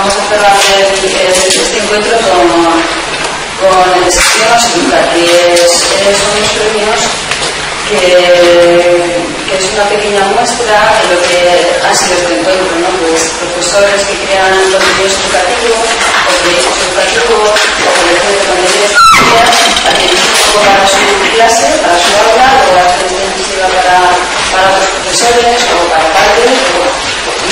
vamos a cerrar este encuentro con el desafío más eficaz, y son unos premios que es una pequeña muestra de lo que ha sido este encuentro, ¿no? Pues profesores que crean contenidos educativos, o proyectos educativos, o colecciones de contenidos adquiridos un poco para su clase, para su aula, o la experiencia inclusiva para los profesores, o para padres,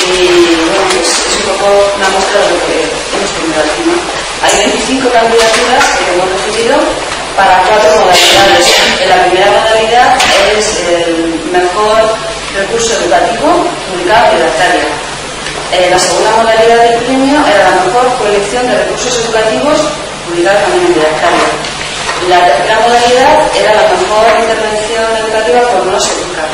y bueno, pues es un poco una muestra de lo que hemos tenido aquí, ¿no? Hay 25 candidaturas que hemos recibido para 4 modalidades. La primera modalidad es el mejor recurso educativo publicado en la Redactaria. La segunda modalidad del premio era la mejor colección de recursos educativos publicada también en Redactaria. La tercera modalidad era la mejor intervención educativa por no se educar.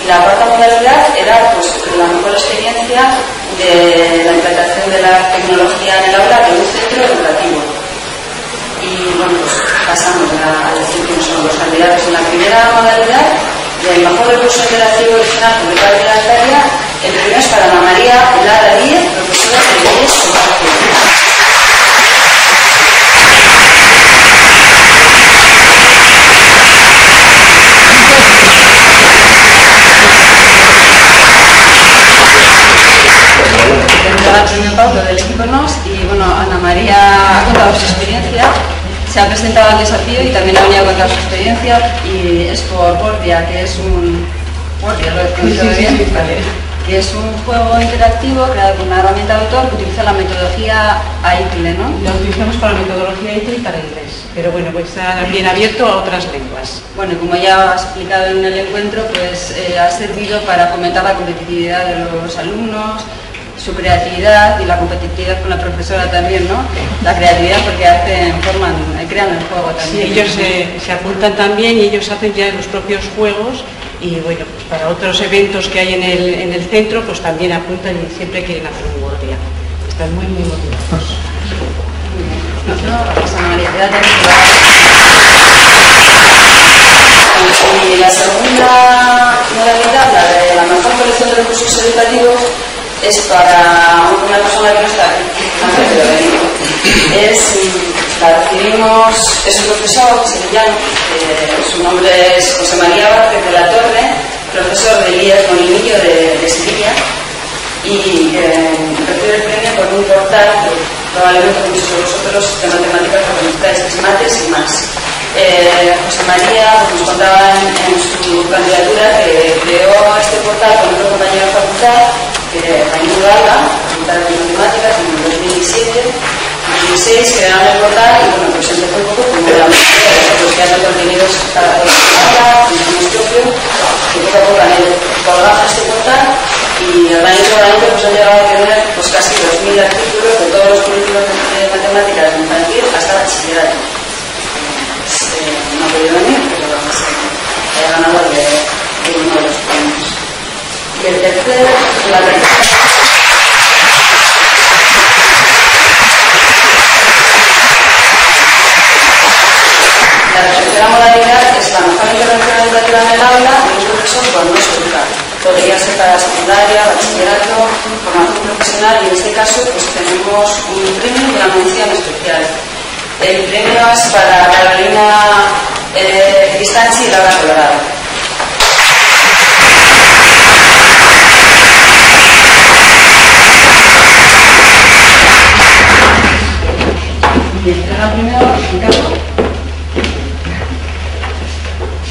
Y la cuarta modalidad era pues, la mejor experiencia de la implantación de la tecnología en el aula de un centro educativo. Y bueno, pues pasamos a decir quiénes son los candidatos. En la primera modalidad, del mejor recurso interactivo original publicado en la Redactaria, el premio es para Ana María Lara Díez, profesora de Leyes Sociales. El premio Pablo del equipo NOS, y bueno, Ana María ha contado su experiencia, se ha presentado al desafío y también ha venido a contar su experiencia, y es por Portia, que es un que es un juego interactivo creado con una herramienta de autor que utiliza la metodología AICLE, ¿no? La utilizamos para la metodología AICLE y para inglés, pero bueno, pues está bien abierto a otras lenguas. Bueno, y como ya has explicado en el encuentro, pues ha servido para fomentar la competitividad de los alumnos, su creatividad y la competitividad con la profesora también, ¿no? La creatividad porque crean el juego también. Sí, ellos se apuntan también y ellos hacen ya los propios juegos, y bueno, pues para otros eventos que hay en el centro, pues también apuntan y siempre quieren hacer un Word día. Están muy motivados. Y la segunda modalidad, la de la mejor colección de recursos educativos, es para una persona que no está aquí. La recibimos, es un profesor sevillano, su nombre es José María Vázquez de la Torre, profesor de Elías Molinillo de Sevilla, y recibe el premio por un portal que probablemente muchos de vosotros de matemáticas lo conozcáis, que es Mates y Más. José María nos contaba en su candidatura que creó este portal con otro compañero de facultad, Jaime Galga, facultad de matemáticas, en el 2016 crearon el portal, y bueno, pues empezó un poco como la mayoría, pues creando contenidos para aula, contenidos propios, y poco a poco han ido colgando este portal, y el año seguramente pues han llegado a tener pues casi 2000 artículos de todos los currículos de matemáticas infantil hasta bachillerato. No ha podido venir, pero ha ganado de uno de los premios. Y la tercera modalidad es la mejor intervención educativa en el aula de un profesor por no educar. Podría ser para secundaria, bachillerato, formación profesional, y en este caso pues tenemos un premio y una mención especial. El premio es para Carolina Cristanchi y Laura Colorado.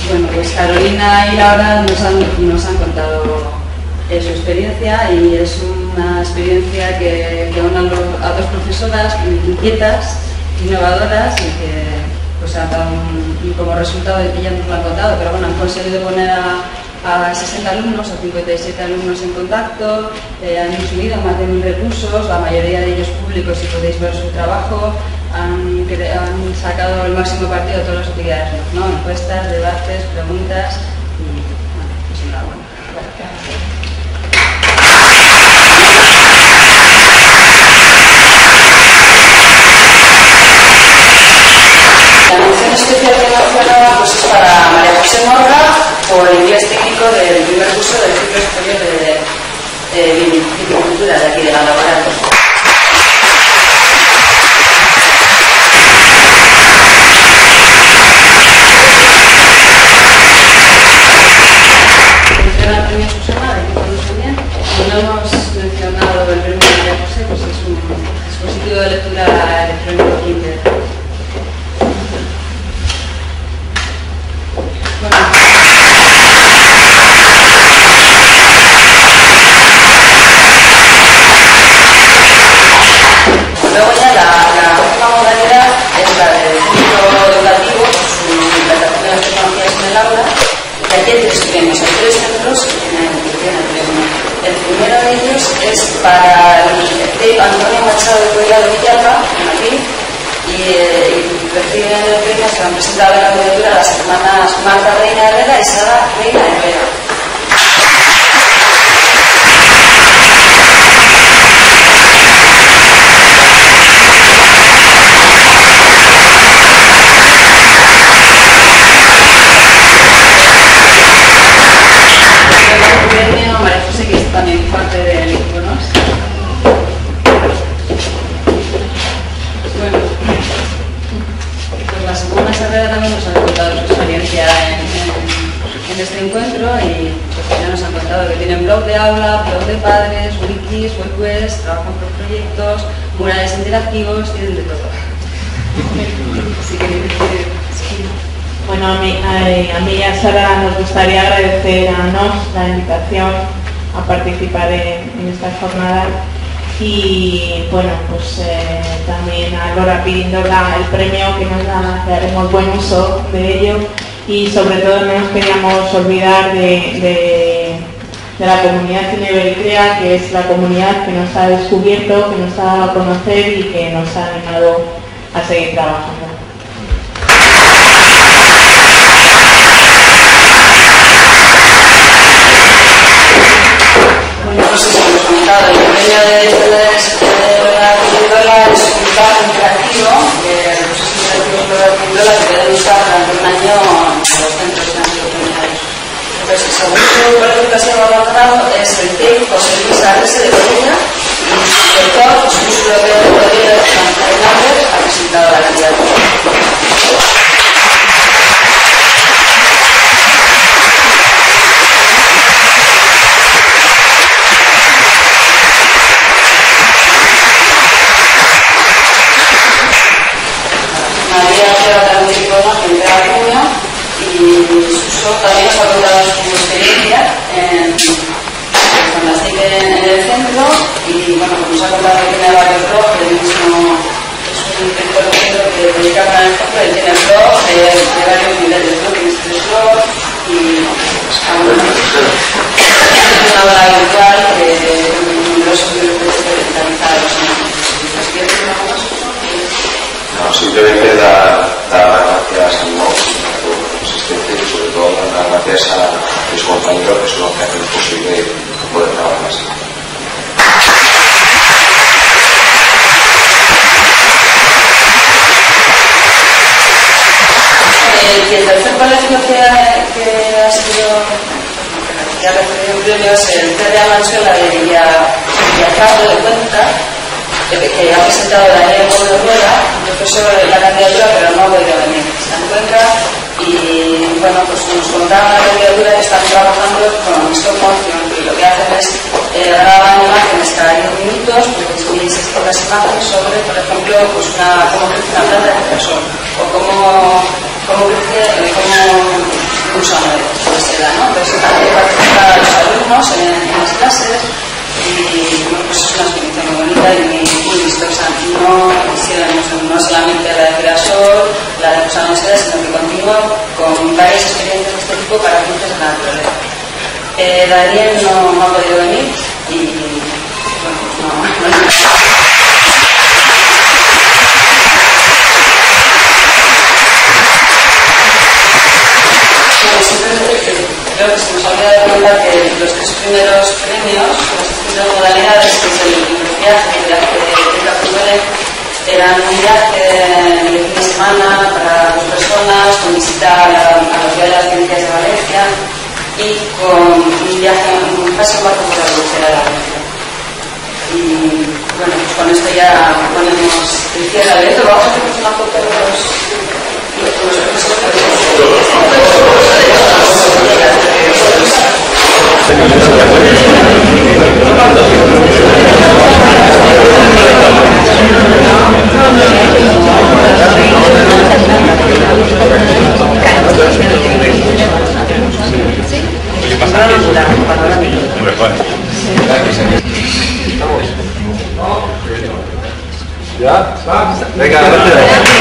Bueno, pues Carolina y Laura nos han contado su experiencia, y es una experiencia que une a dos profesoras inquietas, innovadoras, y que pues han dado y como resultado de que ya nos lo han contado, pero bueno, han conseguido poner a 60 alumnos o 57 alumnos en contacto, han subido más de 1000 recursos, la mayoría de ellos públicos, si podéis ver su trabajo, han sacado el máximo partido de todas las actividades, ¿no? Encuestas, debates, preguntas, y bueno, pues enhorabuena. La mención especial que mencionaba pues es para María José Morga por el inglés técnico del primer curso del ciclo superior de viticultura de aquí de la laboratoria. mencionado el premio de María José, pues es un dispositivo de lectura electrónico Kindle. Luego ya la última modalidad es la del ciclo educativo, su implantación de las tecnologías en el aula, y aquí hay tres premios, hay tres centros que tienen premio. El primero de ellos es para el CEIP Antonio Machado de Collado Villalba, en Madrid, y reciben el premio, se han presentado en la candidatura las hermanas Marta Reina Herrera y Sara Reina Herrera. También parte del equipo, ¿no? Bueno, pues la segunda Herrera también nos ha contado su experiencia en este encuentro y pues ya nos han contado que tienen blog de aula, blog de padres, wikis, webs, trabajan por proyectos, murales interactivos, tienen de todo. Así que bueno, a mí y a Sara nos gustaría agradecer a NOS la invitación a participar en esta jornada y bueno, pues también a Lora Pirindola el premio que nos da, que haremos buen uso de ello y sobre todo no nos queríamos olvidar de la comunidad Cinebelcrea, que es la comunidad que nos ha descubierto, que nos ha dado a conocer y que nos ha animado a seguir trabajando. No sé si hemos comentado, el premio de la Pindola es un blog interactivo de recursos interactivos de la Pindola que pueden usar durante un año en los centros comunitarios. Entonces, el segundo colegio que ha sido galardonado es el CEIP José Luis Arrese de Corella y su director, José Luis López de Rodríguez Fernández, ha presentado la candidatura. También nos ha contado su experiencia con la CIC en el centro y bueno, pues nos ha contado que tiene varios blogs, que mismo es un director de centro que dedica a el centro y tiene blogs de varios niveles, ¿no? Tiene 3 blogs y pues, es una hora virtual de numerosos grupos digitalizados. No, simplemente dar las gracias a NOS y sobre todo dar las gracias a mis compañeros que son los que hacen posible poder trabajar así. Y el tercer colegio que ha sido que ha recibido premios es el TRA Mansuela de Villacardo de Cuenca, que ha presentado Daniel Gómez Rueda, un profesor de la candidatura, pero no ha podido venir. Está en Cuenca y bueno, pues nos contaba la candidatura que están trabajando con stop motion y lo que hacen es graban imágenes cada 10 minutos, porque si se las imágenes sobre, por ejemplo, pues cómo crece una planta de girasol o cómo crece, cómo usa una seda, ¿no? Entonces también participan los alumnos en las clases y bueno, pues es una experiencia muy bonita y muy vistosa. No solamente la de girasol, la de usar seda, sino que continúa con varias experiencias de este tipo para ciencias de la naturaleza. Daniel no ha podido venir y bueno, pues no. Creo que se nos olvida de comentar que los 3 primeros premios, las 3 primeras modalidades, que es el viaje de la Fruele, eran un viaje de fin de semana para 2 personas, con visita a la ciudad de las Ciencias de Valencia y con un viaje, un paseo en barco por la Dulcera de Valencia. Y bueno, pues con esto ya ponemos el cierre de esto. Vamos a hacer una foto de los Gracias. ¿Ya? Venga, gracias.